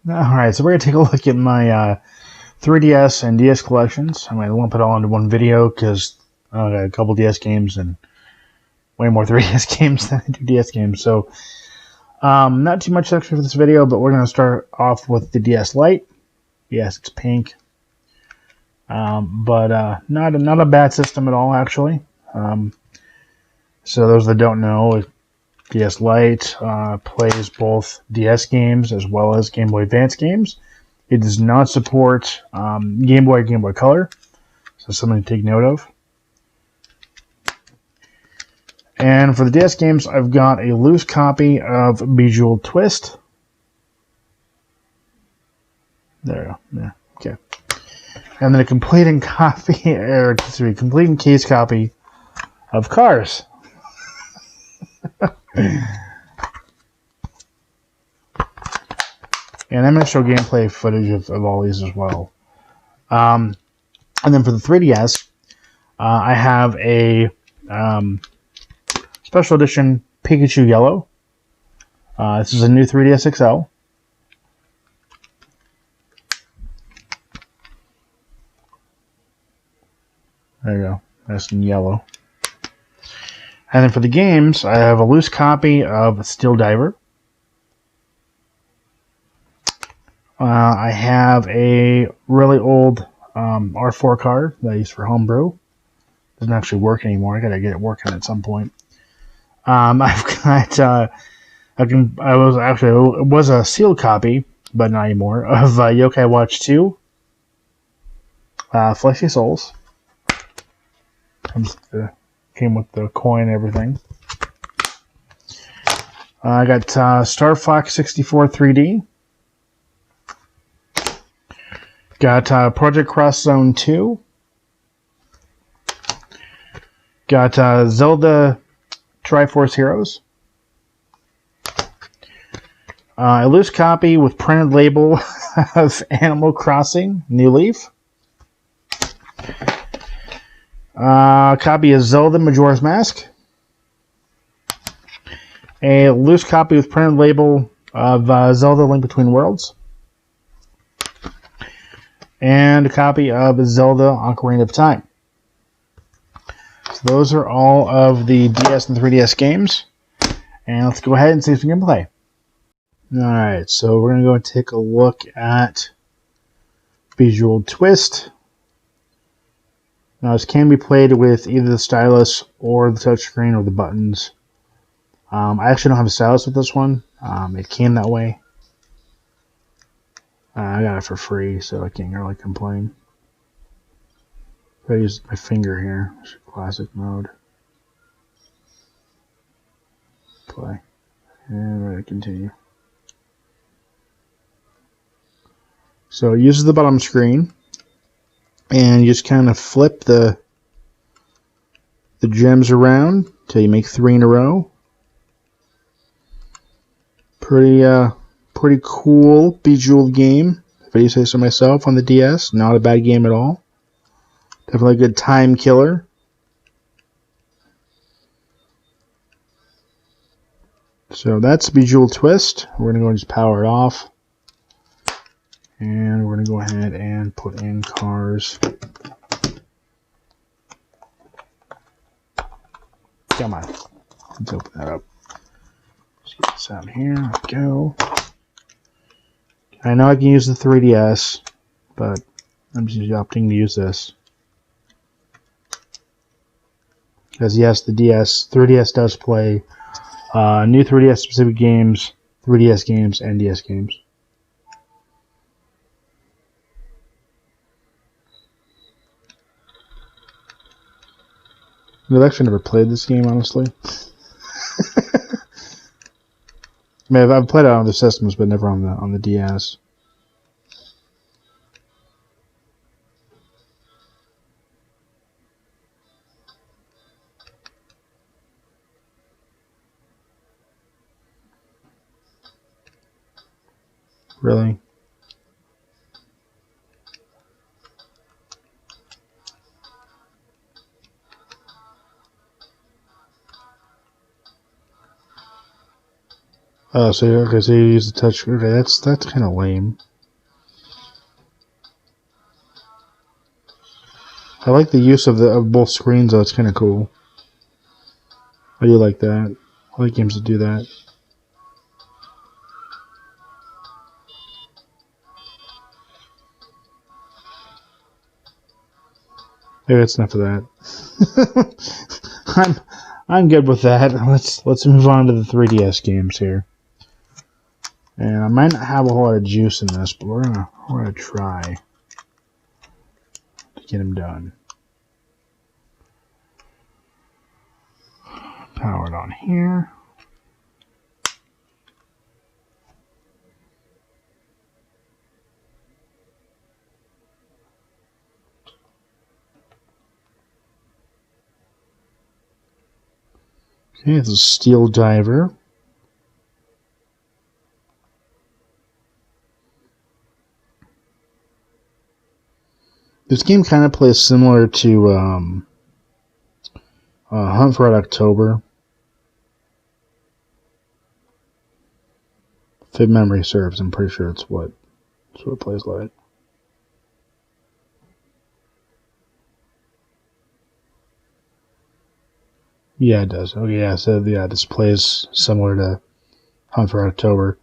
Alright, so we're going to take a look at my 3DS and DS collections. I'm going to lump it all into one video because I got a couple DS games and way more 3DS games than I do DS games. So, not too much extra for this video, but we're going to start off with the DS Lite. Yes, it's pink. But not a bad system at all, actually. So those that don't know, DS Lite plays both DS games as well as Game Boy Advance games. It does not support Game Boy or Game Boy Color, so something to take note of. And for the DS games, I've got a loose copy of Bejeweled Twist. There we go. Yeah, okay. And then a completing copy, or completing case copy of Cars. And I'm going to show gameplay footage of all these as well. And then for the 3DS, I have a special edition Pikachu Yellow. This is a new 3DS XL. There you go. That's in yellow. And then for the games, I have a loose copy of Steel Diver. I have a really old R4 card that I use for homebrew. Doesn't actually work anymore. I gotta get it working at some point. I've got it was a sealed copy, but not anymore, of Yokai Watch 2, Fleshy Souls. Came with the coin and everything. I got Star Fox 64 3D. Got Project Cross Zone 2. Got Zelda Triforce Heroes. A loose copy with printed label of Animal Crossing New Leaf. Copy of Zelda Majora's Mask. A loose copy with printed label of Zelda Link Between Worlds. And a copy of Zelda Ocarina of Time. So those are all of the DS and 3DS games. And let's go ahead and see if we can play. Alright, so we're going to go and take a look at Bejeweled Twist. Now this can be played with either the stylus or the touchscreen or the buttons. I actually don't have a stylus with this one. It came that way. I got it for free, so I can't really complain. I use my finger here. Classic mode. Play. And we're going to continue. So it uses the bottom screen. And you just kind of flip the gems around until you make 3 in a row. Pretty cool Bejeweled game, if I do say so myself, on the DS. Not a bad game at all. Definitely a good time killer. So that's Bejeweled Twist. We're going to go and just power it off. And we're going to go ahead and put in Cars. Come on. Let's open that up. Let's get this out here. There we go. I know I can use the 3DS, but I'm just opting to use this. Because yes, the 3DS does play new 3DS specific games, 3DS games, and DS games. I've actually never played this game, honestly. I mean, I've played it on other systems, but never on the DS. Really? Oh, so okay, so you use the touch. Okay, that's kind of lame. I like the use of both screens though. It's kind of cool. I do like that. I like games that do that. Maybe that's enough of that. I'm good with that. Let's move on to the 3DS games here. And I might not have a whole lot of juice in this, but we're gonna try to get them done. Power it on here. Okay, it's a Steel Diver. This game kind of plays similar to Hunt for Red October. If memory serves, I'm pretty sure it's what it plays like. Yeah, it does. Okay, yeah, so yeah, this plays similar to Hunt for October.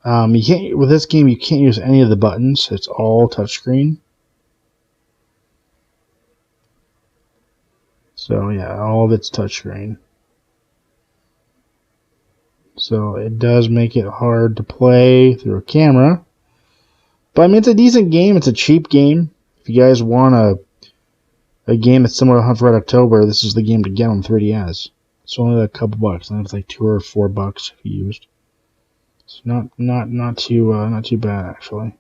You can't with this game. You can't use any of the buttons. It's all touchscreen. So yeah, all of it's touchscreen. So it does make it hard to play through a camera. But I mean, it's a decent game. It's a cheap game. If you guys want a game that's similar to Hunt for Red October, this is the game to get on 3DS. It's only a couple bucks. I think it's like $2 or $4 if you used. It's not too bad actually.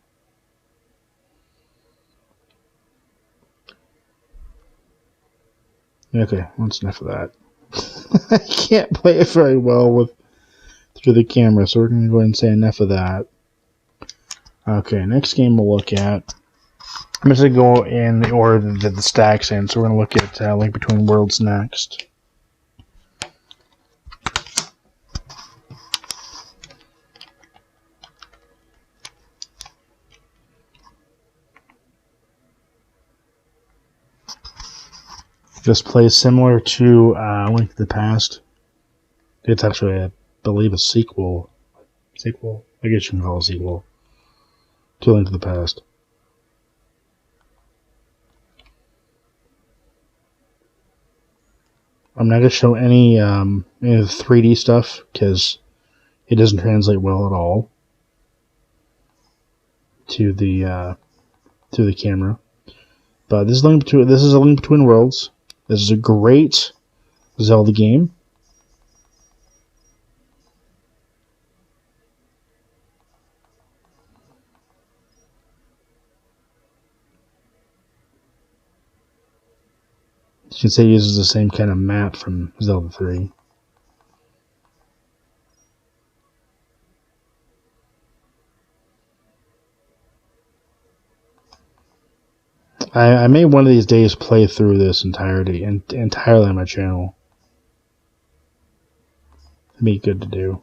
Okay, that's enough of that. I can't play it very well through the camera, so we're going to go ahead and say enough of that. Okay, next game we'll look at. I'm just going to go in the order that the stack's in, so we're going to look at Link Between Worlds next. This plays similar to Link to the Past. It's actually, I believe, a sequel. I guess you can call it a sequel to Link to the Past. I'm not going to show any of the 3D stuff because it doesn't translate well at all to the camera. But this is a Link Between Worlds. This is a great Zelda game. You can say it uses the same kind of map from Zelda 3. I may one of these days play through this entirely on my channel. It'd be good to do.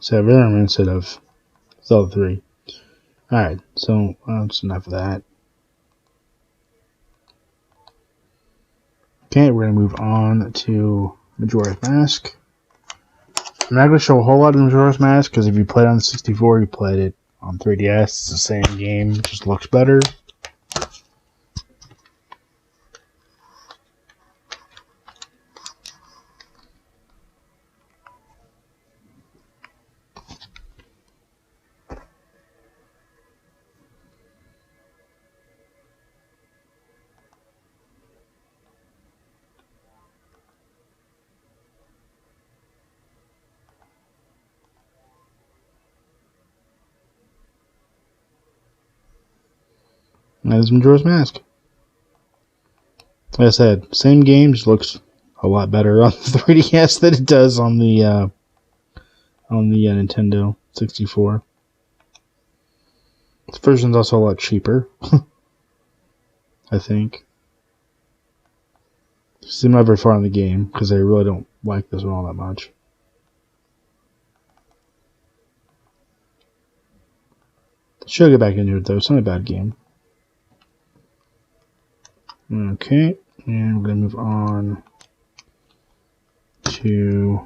So Venom instead of Zelda 3. Alright, so that's enough of that. Okay, we're going to move on to Majora's Mask. I'm not going to show a whole lot of Majora's Mask because if you played on the 64, you played it on 3DS. It's the same game, it just looks better. That is Majora's Mask. Like I said, same game, just looks a lot better on the 3DS than it does on the Nintendo 64. This version's also a lot cheaper, I think. I'm not very far in the game because I really don't like this one all that much. Should get back into it though. It's not a bad game. Okay, and we're gonna move on to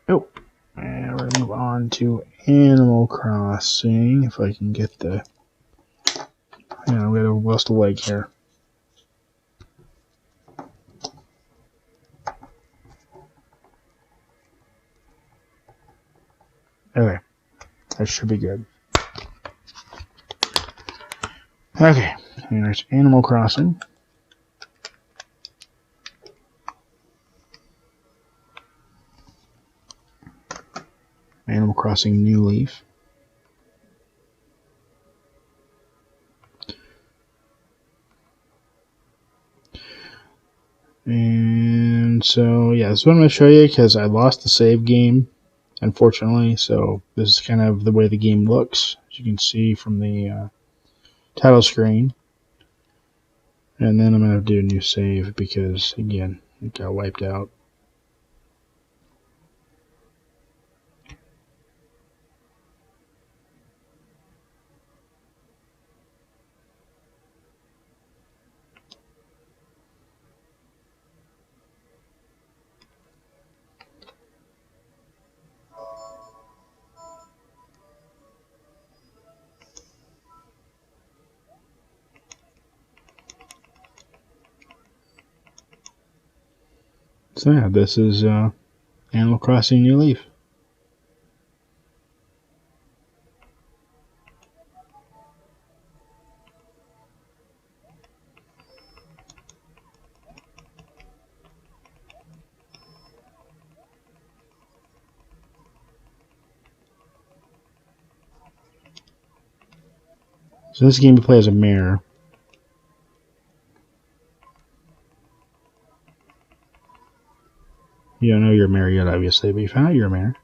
and we're gonna move on to Animal Crossing. If I can get the, yeah, we gotta lost a leg here. Okay, that should be good. Okay, here's Animal Crossing. Animal Crossing New Leaf. And so, yeah, this is what I'm going to show you because I lost the save game, unfortunately. So this is kind of the way the game looks, as you can see from the title screen. And then I'm going to do a new save because, again, it got wiped out. So yeah, this is Animal Crossing New Leaf. So this game you play as a mare. You don't know you're a mare yet, obviously, but you found out you're a mare.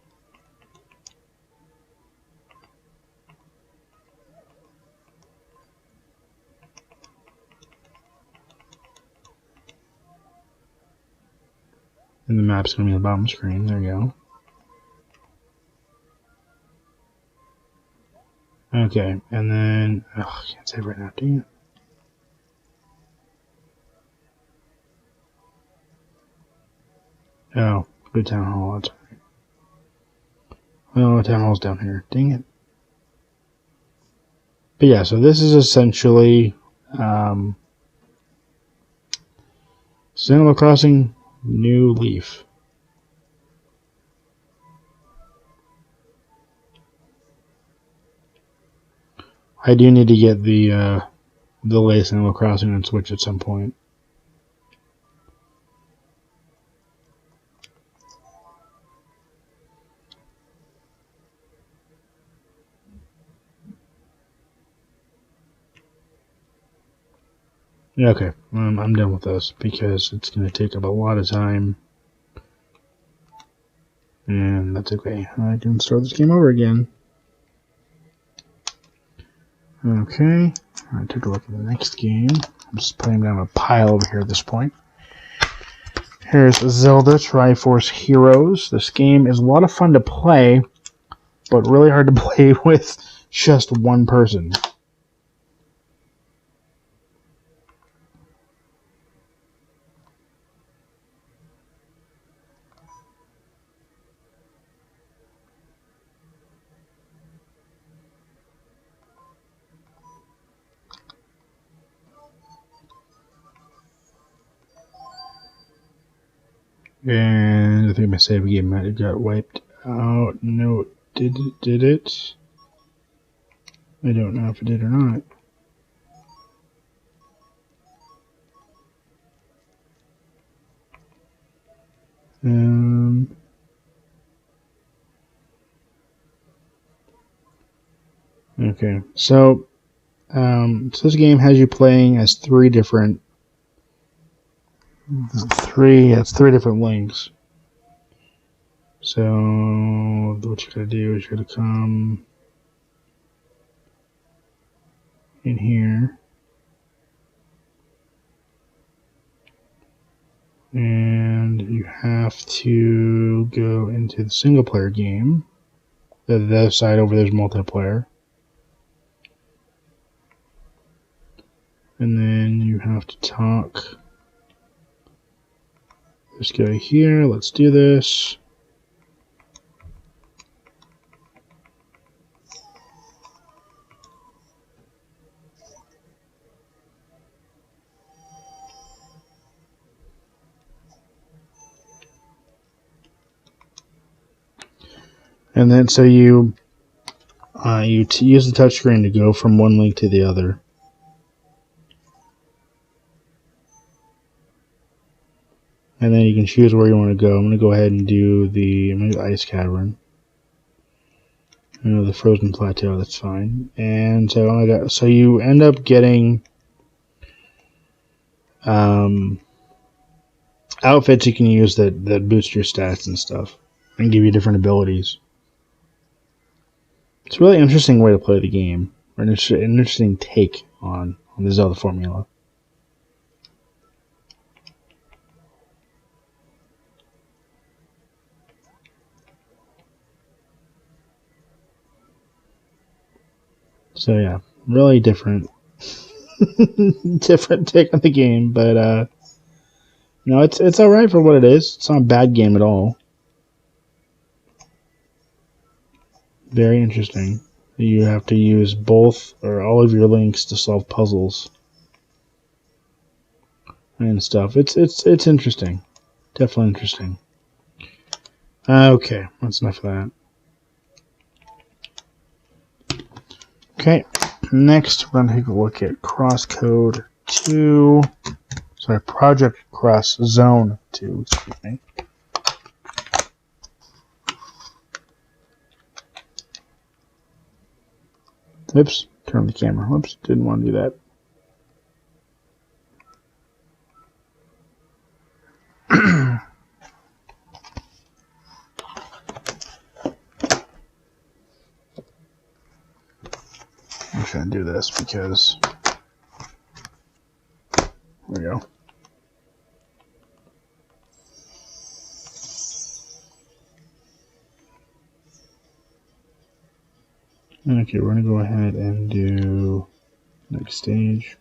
And the map's going to be on the bottom screen. There you go. Okay, and then... oh, I can't save right now, dang it. Oh, good town hall, that's right. Oh, town hall's down here, dang it. But yeah, so this is essentially Animal Crossing New Leaf. I do need to get the latest Animal Crossing on Switch at some point. Okay, I'm done with this because it's going to take up a lot of time. And that's okay. I can start this game over again. Okay, I took a look at the next game. I'm just putting down a pile over here at this point. Here's Zelda Triforce Heroes. This game is a lot of fun to play, but really hard to play with just one person. And I think my save game might have got wiped out. No, did it? I don't know if it did or not. Okay, so So this game has you playing as three different links. So what you gotta do is you gotta come in here and you have to go into the single player game. The other side over there's multiplayer. And then you have to talk. Let's go here, let's do this. And then so you use the touchscreen to go from one link to the other. And then you can choose where you want to go. I'm going to go ahead and do the Ice Cavern. The Frozen Plateau, that's fine. And so you end up getting outfits you can use that boost your stats and stuff and give you different abilities. It's a really interesting way to play the game, or an interesting take on the Zelda formula. So yeah, really different take on the game, but it's alright for what it is. It's not a bad game at all. Very interesting. You have to use both or all of your links to solve puzzles and stuff. It's interesting. Definitely interesting. Okay, that's enough of that. Okay, next we're going to take a look at Crosscode 2. Sorry, Project Cross Zone 2, excuse me. Oops, turn the camera. Oops, didn't want to do that. I'm just going to do this because there we go. Okay, we're going to go ahead and do next stage.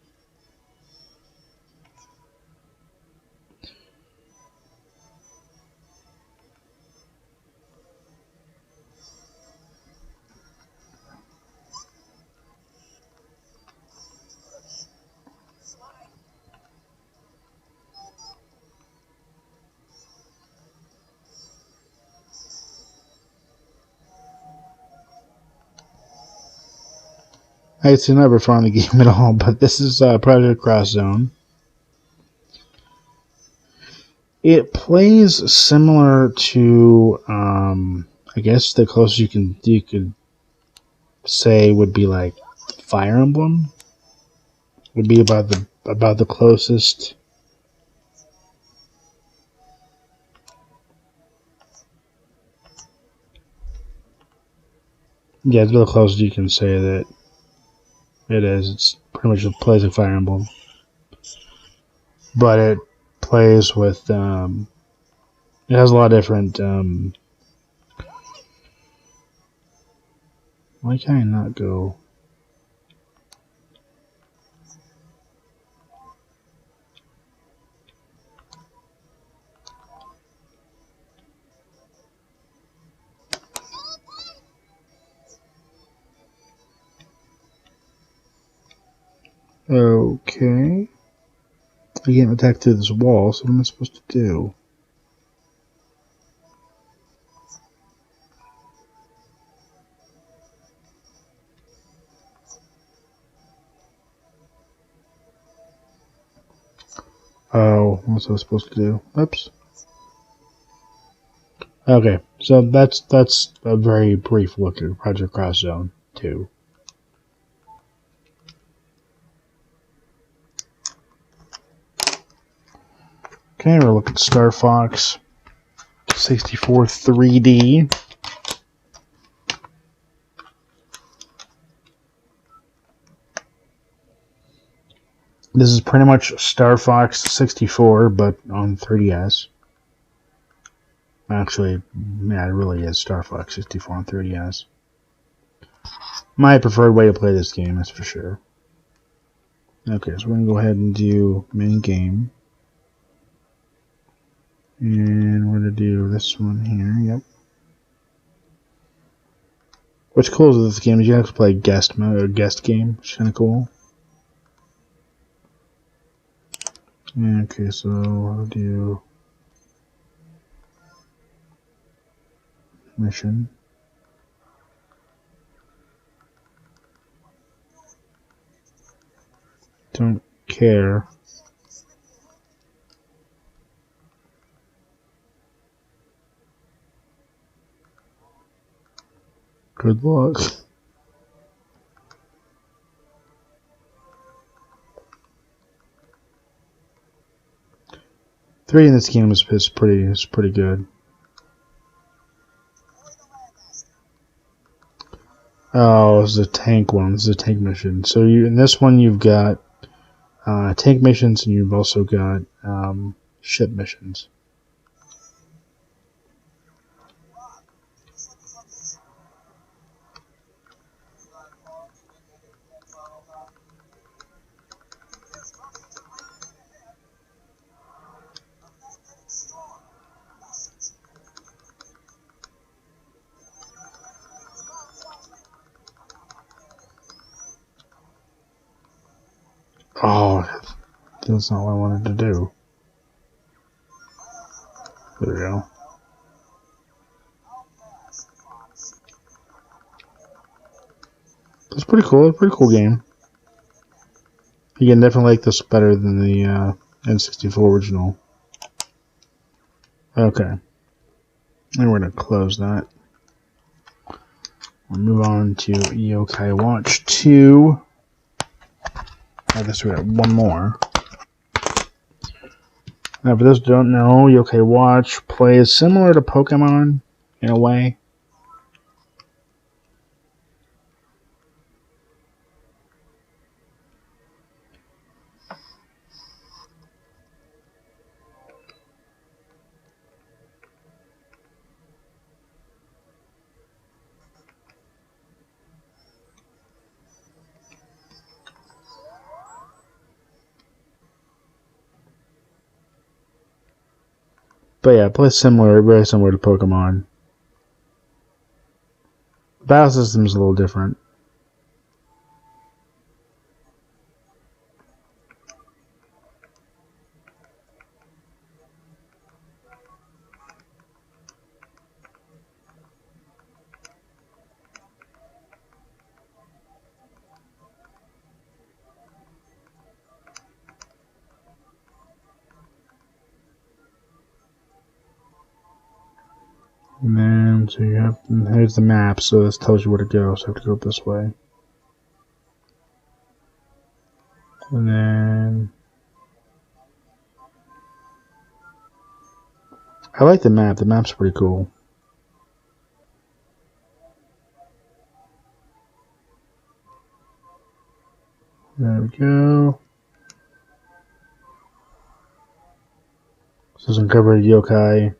It's never fun the game at all, but this is Project Cross Zone. It plays similar to, I guess the closest you could say would be like Fire Emblem. Would be about the closest. Yeah, it's about the closest you can say that it is. It's pretty much just plays like Fire Emblem, but it plays with. It has a lot of different. Why can I not go? Okay. I get attacked through this wall, so what am I supposed to do? Oh, what was I supposed to do? Oops. Okay, so that's a very brief look at Project Cross Zone 2. Okay, we'll look at Star Fox 64 3D. This is pretty much Star Fox 64, but on 3DS. Actually, yeah, it really is Star Fox 64 on 3DS. My preferred way to play this game, that's for sure. Okay, so we're going to go ahead and do main game. And we're going to do this one here, yep. What's cool is this game is you have to play guest mode or guest game, which is kind of cool. Okay, so we'll do mission. Don't care. Good luck. 3 in this game is pretty good. Oh, this is a tank one. This is a tank mission. So in this one you've got tank missions, and you've also got ship missions. Oh, that's not what I wanted to do. There we go. It's pretty cool. Pretty cool game. Again, definitely like this better than the N64 original. Okay. And we're going to close that. We'll move on to Yokai Watch 2. I guess we got one more. Now, for those who don't know, Yokai Watch plays similar to Pokemon in a way. But yeah, it plays very similar to Pokemon. The battle system is a little different. And then, so you have, here's the map, so this tells you where to go, so I have to go this way. And then, I like the map's pretty cool. There we go. This is uncovered yokai.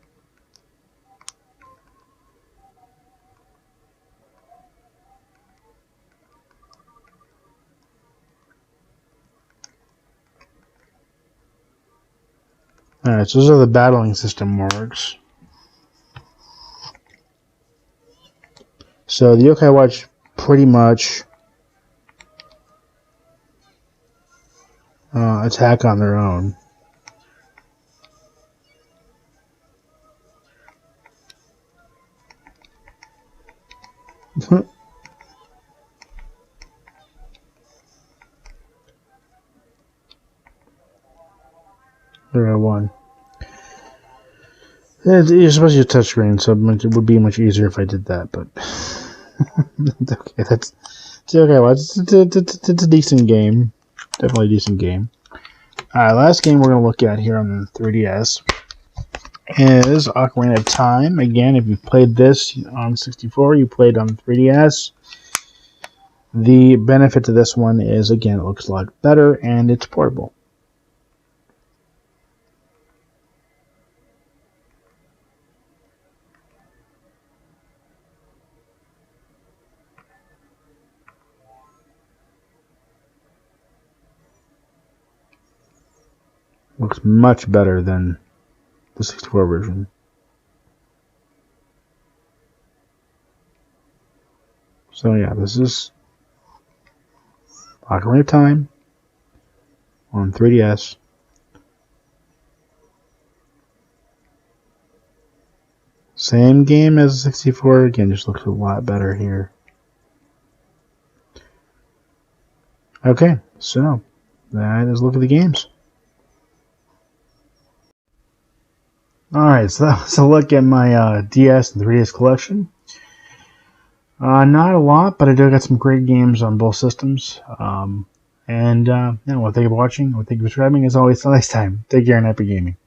Alright, so this is how the battling system works. So the Yokai Watch pretty much attack on their own. There I won. You're supposed to use touchscreen, so it would be much easier if I did that, but okay, that's okay. Well, it's a decent game, definitely a decent game. Alright, last game we're going to look at here on the 3DS is Ocarina of Time. Again, if you played this on 64, you played on 3DS. The benefit to this one is, again, it looks a lot better and it's portable. Looks much better than the 64 version. So yeah, this is Ocarina of Time on 3DS. Same game as 64, again, just looks a lot better here. Okay, so that is a look at the games. Alright, so that was a look at my DS and 3DS collection. Not a lot, but I do got some great games on both systems. Well, thank you for watching. Well, thank you for subscribing. As always, till next time, take care and happy gaming.